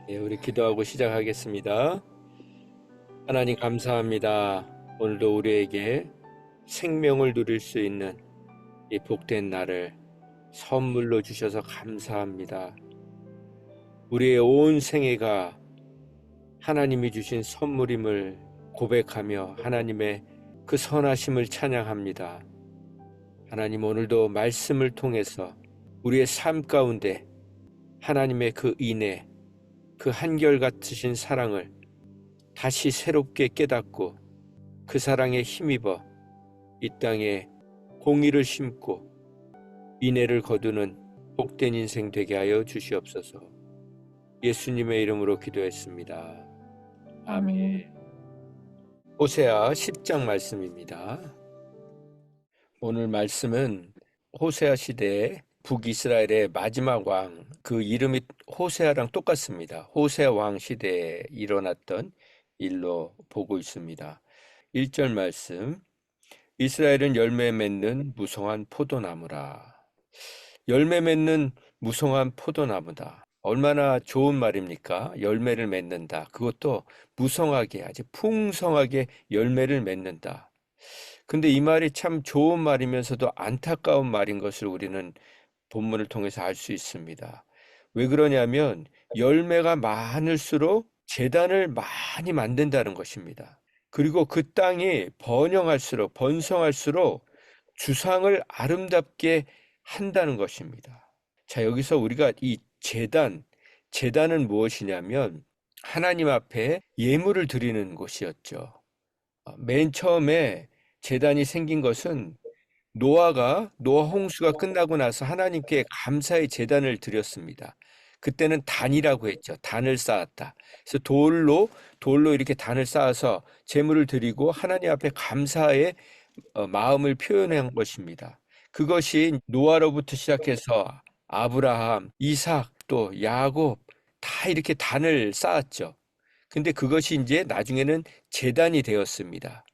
우리 기도하고 시작하겠습니다. 하나님 감사합니다. 오늘도 우리에게 생명을 누릴 수 있는 이 복된 날을 선물로 주셔서 감사합니다. 우리의 온 생애가 하나님이 주신 선물임을 고백하며 하나님의 그 선하심을 찬양합니다. 하나님, 오늘도 말씀을 통해서 우리의 삶 가운데 하나님의 그 인애, 그 한결같으신 사랑을 다시 새롭게 깨닫고 그 사랑에 힘입어 이 땅에 공의를 심고 인애를 거두는 복된 인생 되게 하여 주시옵소서. 예수님의 이름으로 기도했습니다. 아멘. 호세아 10장 말씀입니다. 오늘 말씀은 호세아 시대의 북이스라엘의 마지막 왕, 그 이름이 호세아랑 똑같습니다. 호세아 왕 시대에 일어났던 일로 보고 있습니다. 1절 말씀, 이스라엘은 열매 맺는 무성한 포도나무라. 열매 맺는 무성한 포도나무다. 얼마나 좋은 말입니까? 열매를 맺는다. 그것도 무성하게, 아주 풍성하게 열매를 맺는다. 근데 이 말이 참 좋은 말이면서도 안타까운 말인 것을 우리는 본문을 통해서 알 수 있습니다. 왜 그러냐면 열매가 많을수록 재단을 많이 만든다는 것입니다. 그리고 그 땅이 번성할수록 주상을 아름답게 한다는 것입니다. 자, 여기서 우리가 이 재단은 무엇이냐면 하나님 앞에 예물을 드리는 곳이었죠. 맨 처음에 재단이 생긴 것은 노아 홍수가 끝나고 나서 하나님께 감사의 제단을 드렸습니다. 그때는 단이라고 했죠. 단을 쌓았다. 그래서 돌로 이렇게 단을 쌓아서 제물을 드리고 하나님 앞에 감사의 마음을 표현한 것입니다. 그것이 노아로부터 시작해서 아브라함, 이삭, 또 야곱 다 이렇게 단을 쌓았죠. 근데 그것이 이제 나중에는 제단이 되었습니다.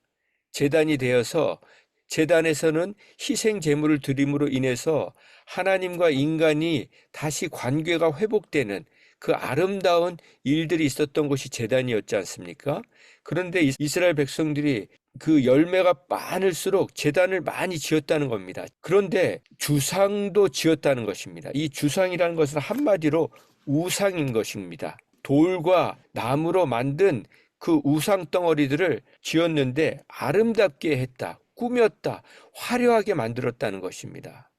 제단이 되어서 제단에서는 희생 제물을 드림으로 인해서 하나님과 인간이 다시 관계가 회복되는 그 아름다운 일들이 있었던 것이 제단이었지 않습니까? 그런데 이스라엘 백성들이 그 열매가 많을수록 제단을 많이 지었다는 겁니다. 그런데 주상도 지었다는 것입니다. 이 주상이라는 것은 한마디로 우상인 것입니다. 돌과 나무로 만든 그 우상 덩어리들을 지었는데 아름답게 했다, 꾸몄다, 화려하게 만들었다는 것입니다.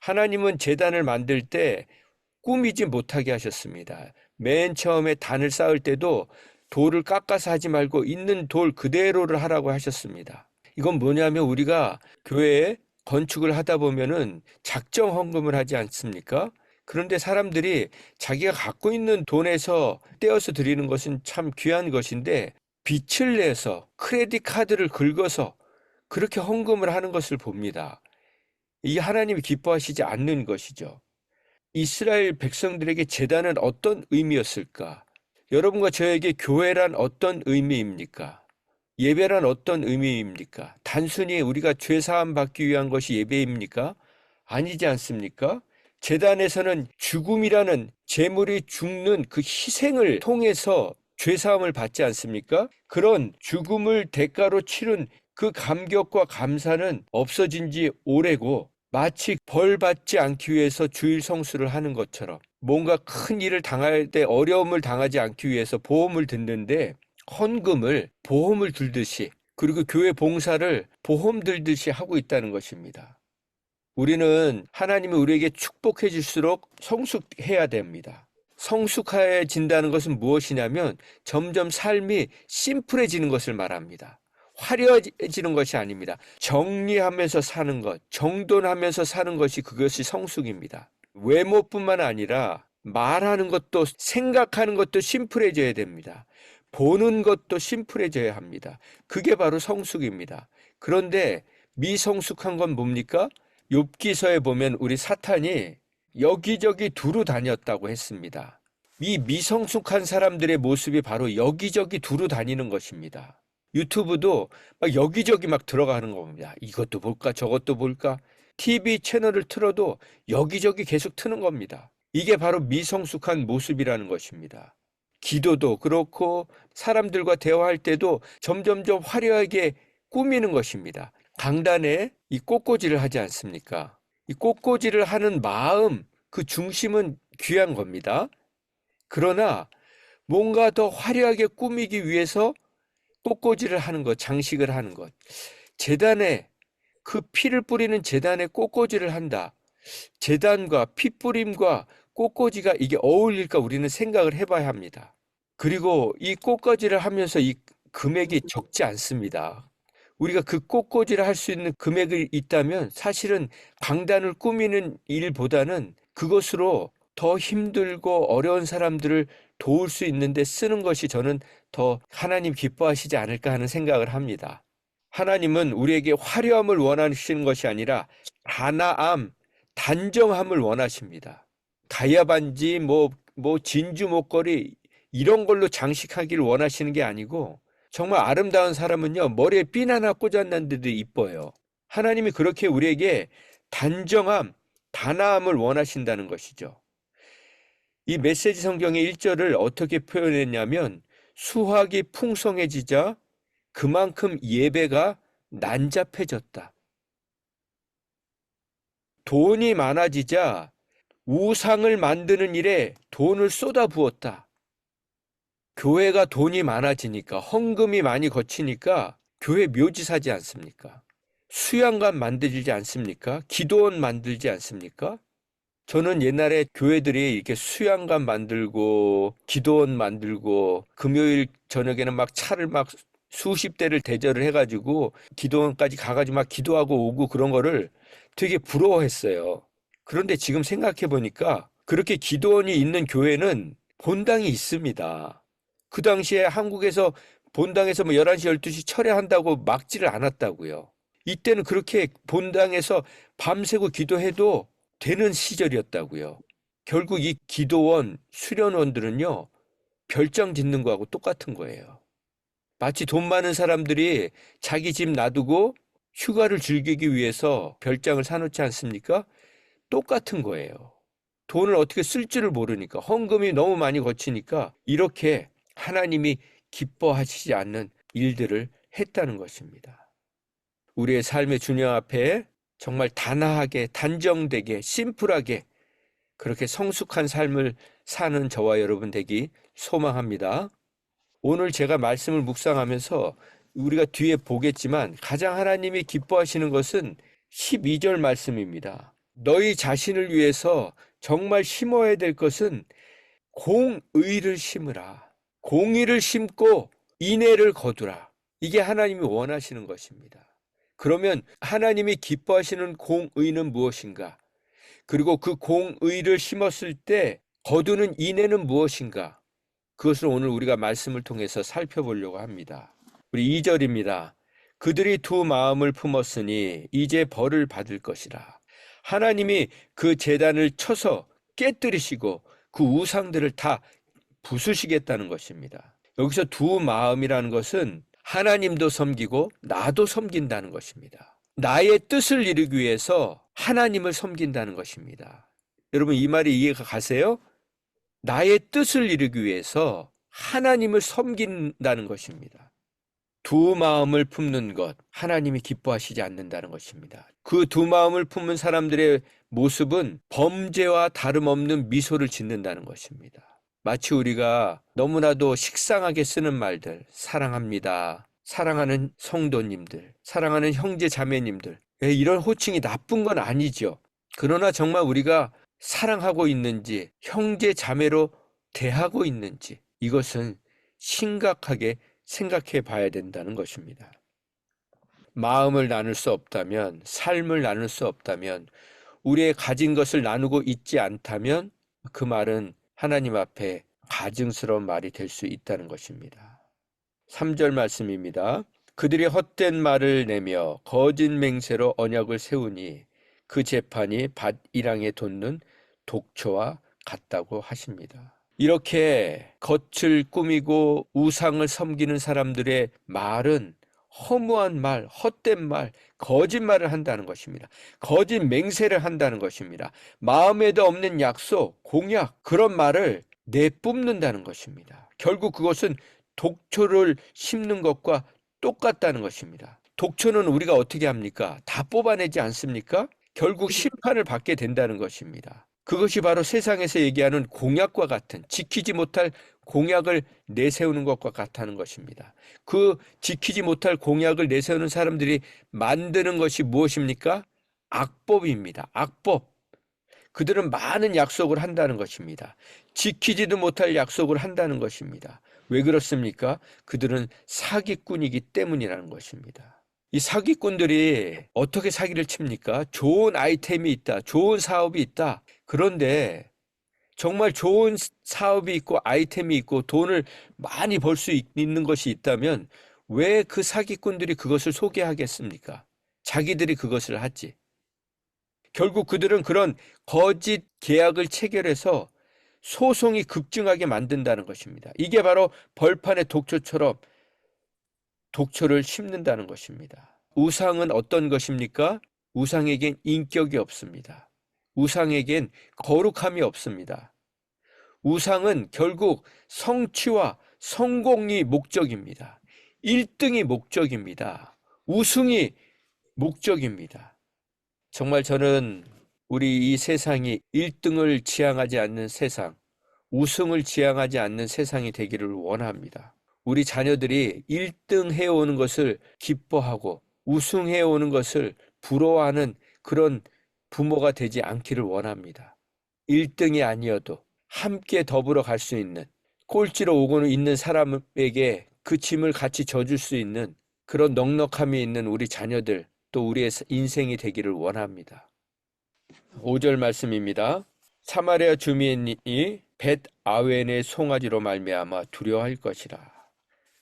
하나님은 제단을 만들 때 꾸미지 못하게 하셨습니다. 맨 처음에 단을 쌓을 때도 돌을 깎아서 하지 말고 있는 돌 그대로를 하라고 하셨습니다. 이건 뭐냐면 우리가 교회에 건축을 하다 보면은 작정 헌금을 하지 않습니까? 그런데 사람들이 자기가 갖고 있는 돈에서 떼어서 드리는 것은 참 귀한 것인데 빚을 내서 크레딧 카드를 긁어서 그렇게 헌금을 하는 것을 봅니다. 이 하나님이 기뻐하시지 않는 것이죠. 이스라엘 백성들에게 제단은 어떤 의미였을까? 여러분과 저에게 교회란 어떤 의미입니까? 예배란 어떤 의미입니까? 단순히 우리가 죄사함 받기 위한 것이 예배입니까? 아니지 않습니까? 제단에서는 죽음이라는 제물이 죽는 그 희생을 통해서 죄사함을 받지 않습니까? 그런 죽음을 대가로 치른 그 감격과 감사는 없어진 지 오래고 마치 벌 받지 않기 위해서 주일 성수를 하는 것처럼 뭔가 큰 일을 당할 때 어려움을 당하지 않기 위해서 보험을 듣는데 헌금을 보험을 들듯이 그리고 교회 봉사를 보험 들듯이 하고 있다는 것입니다. 우리는 하나님이 우리에게 축복해 줄수록 성숙해야 됩니다. 성숙해진다는 것은 무엇이냐면 점점 삶이 심플해지는 것을 말합니다. 화려해지는 것이 아닙니다. 정리하면서 사는 것, 정돈하면서 사는 것이 그것이 성숙입니다. 외모뿐만 아니라 말하는 것도 생각하는 것도 심플해져야 됩니다. 보는 것도 심플해져야 합니다. 그게 바로 성숙입니다. 그런데 미성숙한 건 뭡니까? 욥기서에 보면 우리 사탄이 여기저기 두루 다녔다고 했습니다. 이 미성숙한 사람들의 모습이 바로 여기저기 두루 다니는 것입니다. 유튜브도 막 여기저기 막 들어가는 겁니다. 이것도 볼까 저것도 볼까. TV 채널을 틀어도 여기저기 계속 트는 겁니다. 이게 바로 미성숙한 모습이라는 것입니다. 기도도 그렇고 사람들과 대화할 때도 점점점 화려하게 꾸미는 것입니다. 강단에 이 꽃꽂이를 하지 않습니까? 이 꽃꽂이를 하는 마음, 그 중심은 귀한 겁니다. 그러나 뭔가 더 화려하게 꾸미기 위해서 꽃꽂이를 하는 것, 장식을 하는 것. 제단에 그 피를 뿌리는 제단에 꽃꽂이를 한다. 제단과 핏뿌림과 꽃꽂이가 이게 어울릴까 우리는 생각을 해봐야 합니다. 그리고 이 꽃꽂이를 하면서 이 금액이 적지 않습니다. 우리가 그 꽃꽂이를 할 수 있는 금액이 있다면 사실은 강단을 꾸미는 일보다는 그것으로 더 힘들고 어려운 사람들을 도울 수 있는데 쓰는 것이 저는 더 하나님 기뻐하시지 않을까 하는 생각을 합니다. 하나님은 우리에게 화려함을 원하시는 것이 아니라 단아함, 단정함을 원하십니다. 다이아 반지, 진주 목걸이 이런 걸로 장식하기를 원하시는 게 아니고 정말 아름다운 사람은요, 머리에 핀 하나 꽂았는데도 이뻐요. 하나님이 그렇게 우리에게 단정함, 단아함을 원하신다는 것이죠. 이 메시지 성경의 1절을 어떻게 표현했냐면 수확이 풍성해지자 그만큼 예배가 난잡해졌다. 돈이 많아지자 우상을 만드는 일에 돈을 쏟아부었다. 교회가 돈이 많아지니까 헌금이 많이 거치니까 교회 묘지 사지 않습니까? 수양관 만들지 않습니까? 기도원 만들지 않습니까? 저는 옛날에 교회들이 이렇게 수양관 만들고 기도원 만들고 금요일 저녁에는 막 차를 막 수십 대를 대절을 해가지고 기도원까지 가가지고 막 기도하고 오고 그런 거를 되게 부러워했어요. 그런데 지금 생각해 보니까 그렇게 기도원이 있는 교회는 본당이 있습니다. 그 당시에 한국에서 본당에서 11시, 12시 철회한다고 막지를 않았다고요. 이때는 그렇게 본당에서 밤새고 기도해도 되는 시절이었다고요. 결국 이 기도원, 수련원들은요, 별장 짓는 거하고 똑같은 거예요. 마치 돈 많은 사람들이 자기 집 놔두고 휴가를 즐기기 위해서 별장을 사놓지 않습니까? 똑같은 거예요. 돈을 어떻게 쓸 줄을 모르니까 헌금이 너무 많이 거치니까 이렇게 하나님이 기뻐하시지 않는 일들을 했다는 것입니다. 우리의 삶의 주님 앞에 정말 단아하게, 단정되게, 심플하게 그렇게 성숙한 삶을 사는 저와 여러분 되기 소망합니다. 오늘 제가 말씀을 묵상하면서 우리가 뒤에 보겠지만 가장 하나님이 기뻐하시는 것은 12절 말씀입니다. 너희 자신을 위해서 정말 심어야 될 것은 공의를 심으라. 공의를 심고 인애를 거두라. 이게 하나님이 원하시는 것입니다. 그러면 하나님이 기뻐하시는 공의는 무엇인가? 그리고 그 공의를 심었을 때 거두는 인애는 무엇인가? 그것을 오늘 우리가 말씀을 통해서 살펴보려고 합니다. 우리 2절입니다. 그들이 두 마음을 품었으니 이제 벌을 받을 것이라. 하나님이 그 제단을 쳐서 깨뜨리시고 그 우상들을 다 부수시겠다는 것입니다. 여기서 두 마음이라는 것은 하나님도 섬기고 나도 섬긴다는 것입니다. 나의 뜻을 이루기 위해서 하나님을 섬긴다는 것입니다. 여러분 이 말이 이해가 가세요? 나의 뜻을 이루기 위해서 하나님을 섬긴다는 것입니다. 두 마음을 품는 것, 하나님이 기뻐하시지 않는다는 것입니다. 그 두 마음을 품은 사람들의 모습은 범죄와 다름없는 미소를 짓는다는 것입니다. 마치 우리가 너무나도 식상하게 쓰는 말들, 사랑합니다, 사랑하는 성도님들, 사랑하는 형제 자매님들, 이런 호칭이 나쁜 건 아니죠. 그러나 정말 우리가 사랑하고 있는지, 형제 자매로 대하고 있는지, 이것은 심각하게 생각해 봐야 된다는 것입니다. 마음을 나눌 수 없다면, 삶을 나눌 수 없다면, 우리의 가진 것을 나누고 있지 않다면 그 말은 하나님 앞에 가증스러운 말이 될 수 있다는 것입니다. 3절 말씀입니다. 그들이 헛된 말을 내며 거짓 맹세로 언약을 세우니 그 재판이 밭 일항에 돋는 독초와 같다고 하십니다. 이렇게 겉을 꾸미고 우상을 섬기는 사람들의 말은 허무한 말, 헛된 말, 거짓말을 한다는 것입니다. 거짓 맹세를 한다는 것입니다. 마음에도 없는 약속, 공약, 그런 말을 내뿜는다는 것입니다. 결국 그것은 독초를 심는 것과 똑같다는 것입니다. 독초는 우리가 어떻게 합니까? 다 뽑아내지 않습니까? 결국 심판을 받게 된다는 것입니다. 그것이 바로 세상에서 얘기하는 공약과 같은, 지키지 못할 공약을 내세우는 것과 같다는 것입니다. 그 지키지 못할 공약을 내세우는 사람들이 만드는 것이 무엇입니까? 악법입니다. 악법. 그들은 많은 약속을 한다는 것입니다. 지키지도 못할 약속을 한다는 것입니다. 왜 그렇습니까? 그들은 사기꾼이기 때문이라는 것입니다. 이 사기꾼들이 어떻게 사기를 칩니까? 좋은 아이템이 있다. 좋은 사업이 있다. 그런데 정말 좋은 사업이 있고 아이템이 있고 돈을 많이 벌 수 있는 것이 있다면 왜 그 사기꾼들이 그것을 소개하겠습니까? 자기들이 그것을 하지. 결국 그들은 그런 거짓 계약을 체결해서 소송이 급증하게 만든다는 것입니다. 이게 바로 벌판의 독초처럼 독초를 심는다는 것입니다. 우상은 어떤 것입니까? 우상에겐 인격이 없습니다. 우상에겐 거룩함이 없습니다. 우상은 결국 성취와 성공이 목적입니다. 1등이 목적입니다. 우승이 목적입니다. 정말 저는 우리 이 세상이 1등을 지향하지 않는 세상, 우승을 지향하지 않는 세상이 되기를 원합니다. 우리 자녀들이 1등 해오는 것을 기뻐하고 우승해오는 것을 부러워하는 그런 부모가 되지 않기를 원합니다. 1등이 아니어도 함께 더불어 갈 수 있는, 꼴찌로 오고 있는 사람에게 그 짐을 같이 져줄 수 있는 그런 넉넉함이 있는 우리 자녀들, 또 우리의 인생이 되기를 원합니다. 5절 말씀입니다. 사마리아 주민이 벳 아웬의 송아지로 말미암아 두려워할 것이라.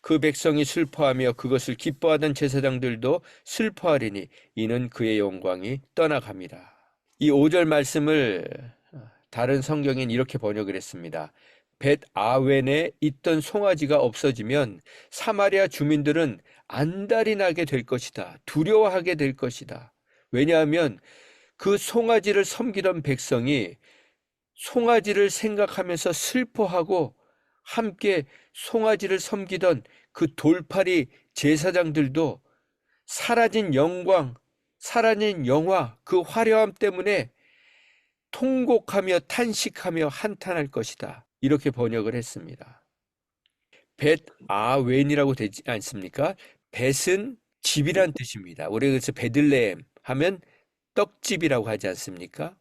그 백성이 슬퍼하며 그것을 기뻐하던 제사장들도 슬퍼하리니 이는 그의 영광이 떠나갑니다. 이 5절 말씀을 다른 성경엔 이렇게 번역을 했습니다. 벳 아웬에 있던 송아지가 없어지면 사마리아 주민들은 안달이 나게 될 것이다. 두려워하게 될 것이다. 왜냐하면 그 송아지를 섬기던 백성이 송아지를 생각하면서 슬퍼하고 함께 송아지를 섬기던 그 돌팔이 제사장들도 사라진 영광, 사라진 영화, 그 화려함 때문에 통곡하며 탄식하며 한탄할 것이다. 이렇게 번역을 했습니다. 벳 아웬이라고 되지 않습니까? 벳은 집이란 뜻입니다. 우리가 그래서 베들레헴 하면 떡집이라고 하지 않습니까?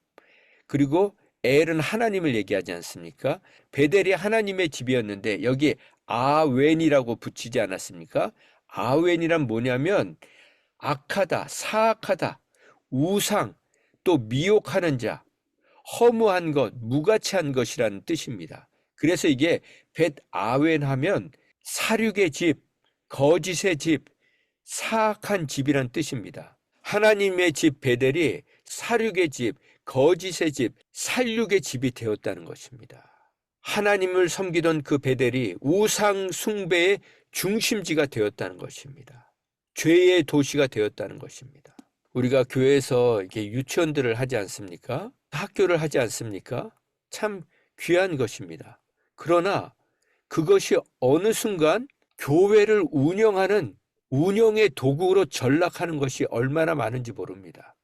그리고 엘은 하나님을 얘기하지 않습니까? 베델이 하나님의 집이었는데 여기 아웬이라고 붙이지 않았습니까? 아웬이란 뭐냐면 악하다, 사악하다, 우상, 또 미혹하는 자, 허무한 것, 무가치한 것이라는 뜻입니다. 그래서 이게 벳 아웬 하면 사륙의 집, 거짓의 집, 사악한 집이란 뜻입니다. 하나님의 집 베델이 사륙의 집, 거짓의 집, 살육의 집이 되었다는 것입니다. 하나님을 섬기던 그 베델이 우상 숭배의 중심지가 되었다는 것입니다. 죄의 도시가 되었다는 것입니다. 우리가 교회에서 이렇게 유치원들을 하지 않습니까? 학교를 하지 않습니까? 참 귀한 것입니다. 그러나 그것이 어느 순간 교회를 운영하는 운영의 도구로 전락하는 것이 얼마나 많은지 모릅니다.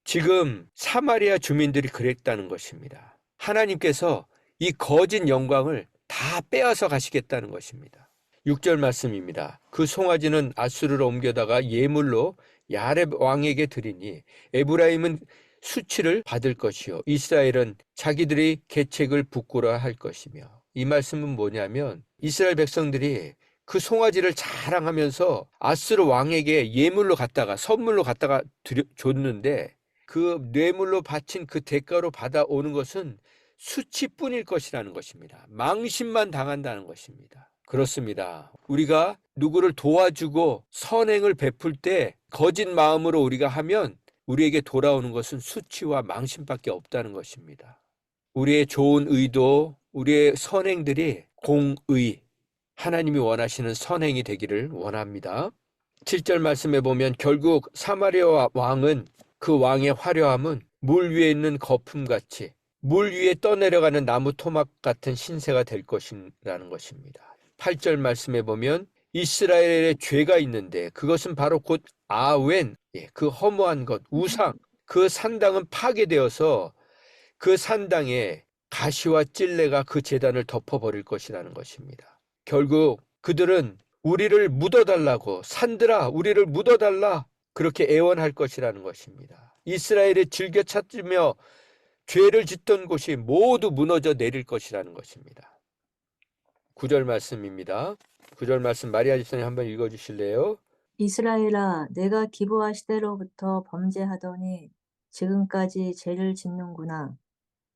지금 사마리아 주민들이 그랬다는 것입니다. 하나님께서 이 거짓 영광을 다 빼앗아 가시겠다는 것입니다. 6절 말씀입니다. 그 송아지는 아수르로 옮겨다가 예물로 야렙 왕에게 드리니 에브라임은 수치를 받을 것이요 이스라엘은 자기들이 계책을 부끄러워할 할 것이며. 이 말씀은 뭐냐면 이스라엘 백성들이 그 송아지를 자랑하면서 아수르 왕에게 예물로 갖다가 선물로 갖다가 줬는데 그 뇌물로 바친 그 대가로 받아오는 것은 수치뿐일 것이라는 것입니다. 망신만 당한다는 것입니다. 그렇습니다. 우리가 누구를 도와주고 선행을 베풀 때 거짓 마음으로 우리가 하면 우리에게 돌아오는 것은 수치와 망신밖에 없다는 것입니다. 우리의 좋은 의도, 우리의 선행들이 공의, 하나님이 원하시는 선행이 되기를 원합니다. 7절 말씀에 보면 결국 사마리아 왕은 그 왕의 화려함은 물 위에 있는 거품같이 물 위에 떠내려가는 나무 토막 같은 신세가 될 것이라는 것입니다. 8절 말씀에 보면 이스라엘의 죄가 있는데 그것은 바로 곧 아웬, 그 허무한 것, 우상, 그 산당은 파괴되어서 그 산당에 가시와 찔레가 그 제단을 덮어버릴 것이라는 것입니다. 결국 그들은 우리를 묻어달라고, 산들아 우리를 묻어달라, 그렇게 애원할 것이라는 것입니다. 이스라엘이 즐겨 찾으며 죄를 짓던 곳이 모두 무너져 내릴 것이라는 것입니다. 9절 말씀입니다. 9절 말씀 마리아 집사님 한번 읽어주실래요? 이스라엘아, 내가 기브아 시대로부터 범죄하더니 지금까지 죄를 짓는구나.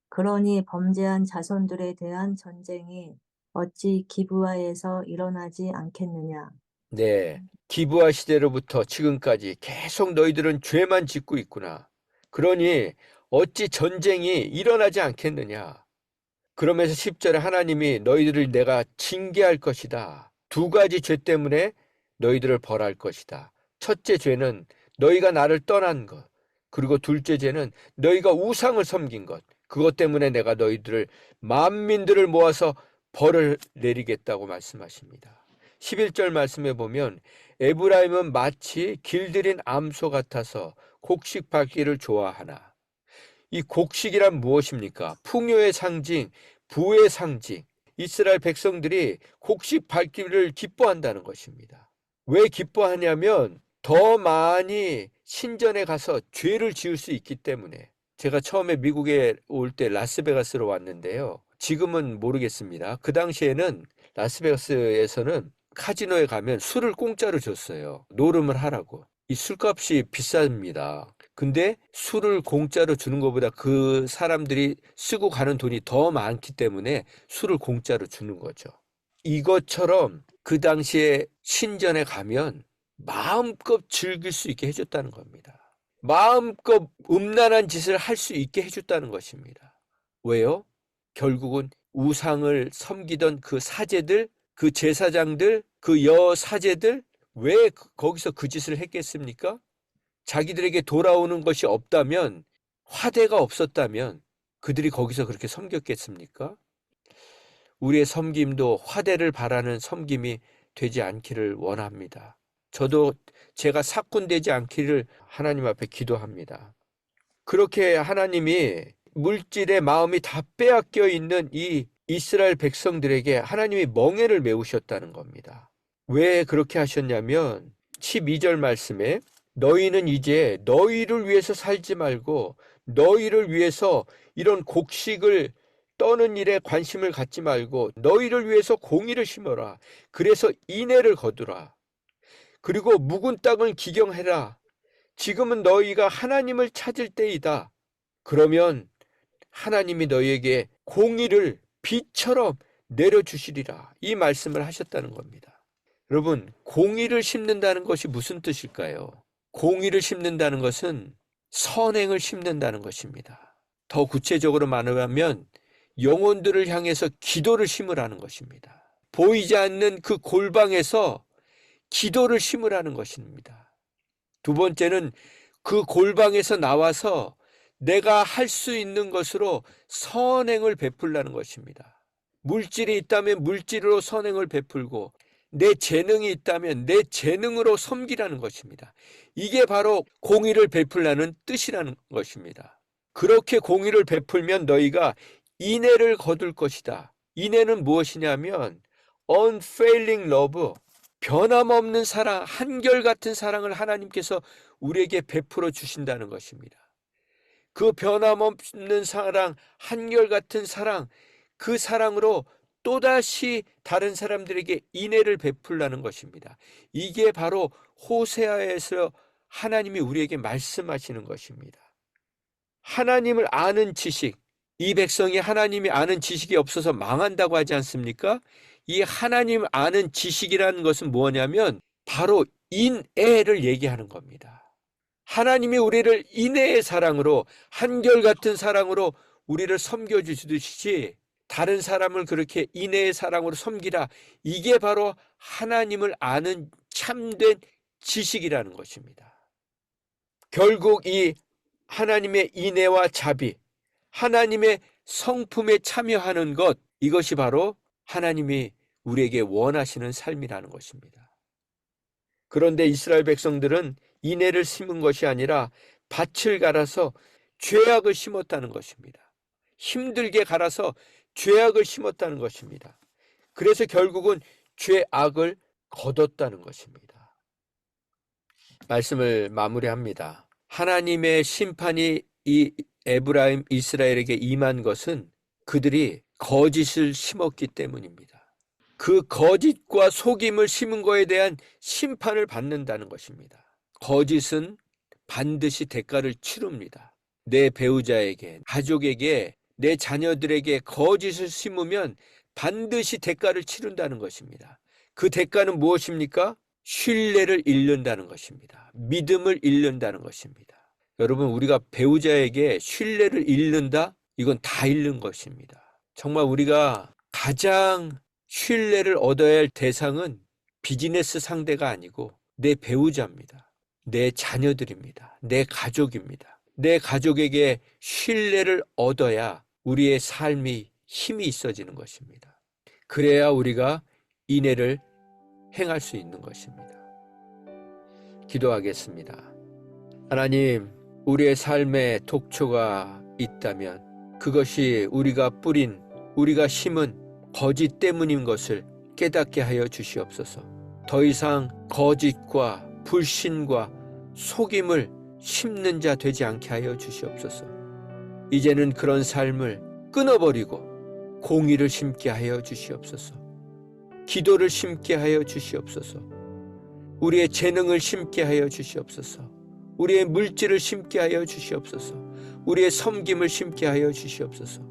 그러니 범죄한 자손들에 대한 전쟁이 어찌 기브아에서 일어나지 않겠느냐. 네, 기브아 시대로부터 지금까지 계속 너희들은 죄만 짓고 있구나. 그러니 어찌 전쟁이 일어나지 않겠느냐. 그러면서 10절에 하나님이 너희들을 내가 징계할 것이다. 두 가지 죄 때문에 너희들을 벌할 것이다. 첫째 죄는 너희가 나를 떠난 것. 그리고 둘째 죄는 너희가 우상을 섬긴 것. 그것 때문에 내가 너희들을 만민들을 모아서 벌을 내리겠다고 말씀하십니다. 11절 말씀에 보면 에브라임은 마치 길들인 암소 같아서 곡식 밟기를 좋아하나. 이 곡식이란 무엇입니까? 풍요의 상징, 부의 상징. 이스라엘 백성들이 곡식 밟기를 기뻐한다는 것입니다. 왜 기뻐하냐면 더 많이 신전에 가서 죄를 지을 수 있기 때문에. 제가 처음에 미국에 올 때 라스베가스로 왔는데요. 지금은 모르겠습니다. 그 당시에는 라스베가스에서는 카지노에 가면 술을 공짜로 줬어요. 노름을 하라고. 이 술값이 비쌉니다. 근데 술을 공짜로 주는 것보다 그 사람들이 쓰고 가는 돈이 더 많기 때문에 술을 공짜로 주는 거죠. 이것처럼 그 당시에 신전에 가면 마음껏 즐길 수 있게 해줬다는 겁니다. 마음껏 음란한 짓을 할 수 있게 해줬다는 것입니다. 왜요? 결국은 우상을 섬기던 그 사제들, 그 제사장들, 그 여사제들, 왜 거기서 그 짓을 했겠습니까? 자기들에게 돌아오는 것이 없다면, 화대가 없었다면 그들이 거기서 그렇게 섬겼겠습니까? 우리의 섬김도 화대를 바라는 섬김이 되지 않기를 원합니다. 저도 제가 삭군되지 않기를 하나님 앞에 기도합니다. 그렇게 하나님이 물질의 마음이 다 빼앗겨 있는 이 이스라엘 백성들에게 하나님이 멍에를 메우셨다는 겁니다. 왜 그렇게 하셨냐면 12절 말씀에 너희는 이제 너희를 위해서 살지 말고 너희를 위해서 이런 곡식을 떠는 일에 관심을 갖지 말고 너희를 위해서 공의를 심어라. 그래서 인애를 거두라. 그리고 묵은 땅을 기경해라. 지금은 너희가 하나님을 찾을 때이다. 그러면 하나님이 너희에게 공의를 비처럼 내려주시리라. 이 말씀을 하셨다는 겁니다. 여러분, 공의를 심는다는 것이 무슨 뜻일까요? 공의를 심는다는 것은 선행을 심는다는 것입니다. 더 구체적으로 말하면 영혼들을 향해서 기도를 심으라는 것입니다. 보이지 않는 그 골방에서 기도를 심으라는 것입니다. 두 번째는 그 골방에서 나와서 내가 할 수 있는 것으로 선행을 베풀라는 것입니다. 물질이 있다면 물질로 선행을 베풀고 내 재능이 있다면 내 재능으로 섬기라는 것입니다. 이게 바로 공의를 베풀라는 뜻이라는 것입니다. 그렇게 공의를 베풀면 너희가 인애를 거둘 것이다. 인애는 무엇이냐면 unfailing love, 변함없는 사랑, 한결같은 사랑을 하나님께서 우리에게 베풀어 주신다는 것입니다. 그 변함없는 사랑, 한결같은 사랑, 그 사랑으로 또다시 다른 사람들에게 인애를 베풀라는 것입니다. 이게 바로 호세아에서 하나님이 우리에게 말씀하시는 것입니다. 하나님을 아는 지식, 이 백성이 하나님이 아는 지식이 없어서 망한다고 하지 않습니까? 이 하나님 아는 지식이라는 것은 뭐냐면 바로 인애를 얘기하는 겁니다. 하나님이 우리를 인애의 사랑으로, 한결같은 사랑으로 우리를 섬겨주시듯이 다른 사람을 그렇게 인애의 사랑으로 섬기라. 이게 바로 하나님을 아는 참된 지식이라는 것입니다. 결국 이 하나님의 인애와 자비, 하나님의 성품에 참여하는 것, 이것이 바로 하나님이 우리에게 원하시는 삶이라는 것입니다. 그런데 이스라엘 백성들은 인애를 심은 것이 아니라 밭을 갈아서 죄악을 심었다는 것입니다. 힘들게 갈아서 죄악을 심었다는 것입니다. 그래서 결국은 죄악을 거뒀다는 것입니다. 말씀을 마무리합니다. 하나님의 심판이 이 에브라임 이스라엘에게 임한 것은 그들이 거짓을 심었기 때문입니다. 그 거짓과 속임을 심은 것에 대한 심판을 받는다는 것입니다. 거짓은 반드시 대가를 치릅니다. 내 배우자에게, 가족에게, 내 자녀들에게 거짓을 심으면 반드시 대가를 치른다는 것입니다. 그 대가는 무엇입니까? 신뢰를 잃는다는 것입니다. 믿음을 잃는다는 것입니다. 여러분, 우리가 배우자에게 신뢰를 잃는다? 이건 다 잃는 것입니다. 정말 우리가 가장 신뢰를 얻어야 할 대상은 비즈니스 상대가 아니고 내 배우자입니다. 내 자녀들입니다. 내 가족입니다. 내 가족에게 신뢰를 얻어야 우리의 삶이 힘이 있어지는 것입니다. 그래야 우리가 인애를 행할 수 있는 것입니다. 기도하겠습니다. 하나님, 우리의 삶에 독초가 있다면 그것이 우리가 뿌린, 우리가 심은 거짓 때문인 것을 깨닫게 하여 주시옵소서. 더 이상 거짓과 불신과 속임을 심는 자 되지 않게 하여 주시옵소서. 이제는 그런 삶을 끊어버리고 공의를 심게 하여 주시옵소서. 기도를 심게 하여 주시옵소서. 우리의 재능을 심게 하여 주시옵소서. 우리의 물질을 심게 하여 주시옵소서. 우리의 섬김을 심게 하여 주시옵소서.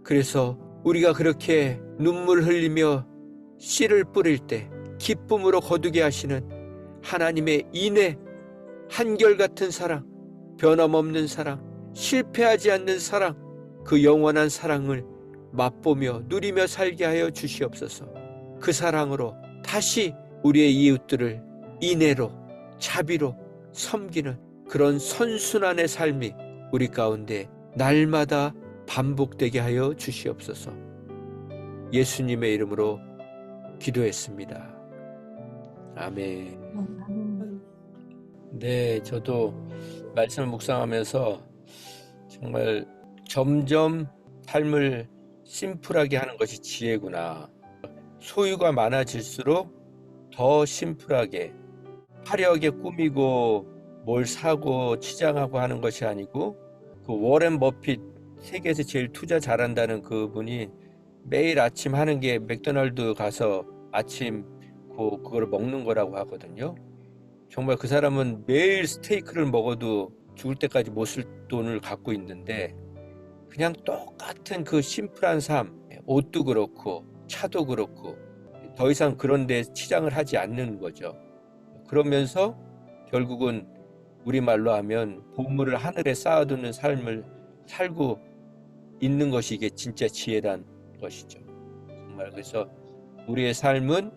그래서 우리가 그렇게 눈물 흘리며 씨를 뿌릴 때 기쁨으로 거두게 하시는 하나님의 인애, 한결같은 사랑, 변함없는 사랑, 실패하지 않는 사랑, 그 영원한 사랑을 맛보며 누리며 살게 하여 주시옵소서. 그 사랑으로 다시 우리의 이웃들을 인애로, 자비로 섬기는 그런 선순환의 삶이 우리 가운데 날마다 반복되게 하여 주시옵소서. 예수님의 이름으로 기도했습니다. 아멘. 네, 저도 말씀을 묵상하면서 정말 점점 삶을 심플하게 하는 것이 지혜구나. 소유가 많아질수록 더 심플하게 화려하게 꾸미고 뭘 사고 치장하고 하는 것이 아니고, 그 워렌 버핏, 세계에서 제일 투자 잘한다는 그분이 매일 아침 하는 게 맥도날드 가서 아침 그걸 먹는 거라고 하거든요. 정말 그 사람은 매일 스테이크를 먹어도 죽을 때까지 못 쓸 돈을 갖고 있는데, 그냥 똑같은 그 심플한 삶, 옷도 그렇고 차도 그렇고 더 이상 그런 데 치장을 하지 않는 거죠. 그러면서 결국은 우리말로 하면 보물을 하늘에 쌓아두는 삶을 살고 있는 것이 이게 진짜 지혜란 것이죠. 정말 그래서 우리의 삶은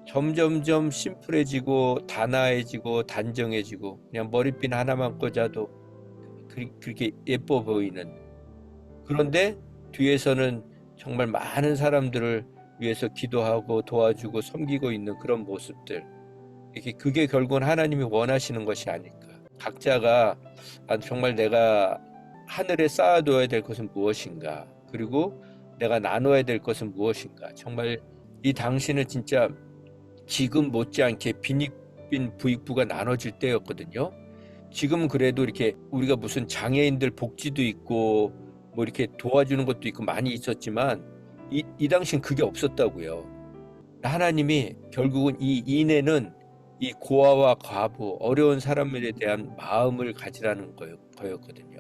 점점점 심플해지고 단아해지고 단정해지고 그냥 머리핀 하나만 꽂아도 그렇게 예뻐 보이는, 그런데 뒤에서는 정말 많은 사람들을 위해서 기도하고 도와주고 섬기고 있는 그런 모습들, 그게 결국은 하나님이 원하시는 것이 아닐까. 각자가 정말 내가 하늘에 쌓아둬야 될 것은 무엇인가, 그리고 내가 나눠야 될 것은 무엇인가. 정말 이 당시는 진짜 지금 못지않게 빈익빈 부익부가 나눠질 때였거든요. 지금은 그래도 이렇게 우리가 무슨 장애인들 복지도 있고 뭐 이렇게 도와주는 것도 있고 많이 있었지만 이 당시엔 그게 없었다고요. 하나님이 결국은 이 인애는 이 고아와 과부, 어려운 사람들에 대한 마음을 가지라는 거였거든요.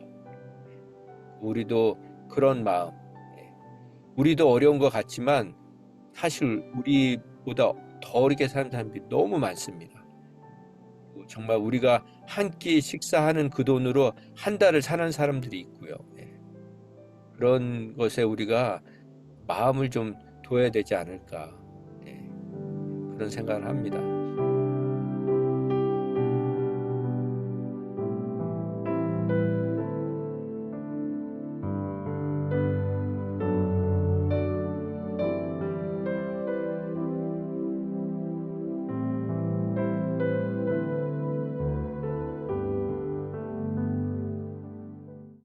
우리도 그런 마음, 우리도 어려운 것 같지만 사실 우리보다 더 어렵게 사는 사람들이 너무 많습니다. 정말 우리가 한 끼 식사하는 그 돈으로 한 달을 사는 사람들이 있고요. 그런 것에 우리가 마음을 좀 둬야 되지 않을까, 그런 생각을 합니다.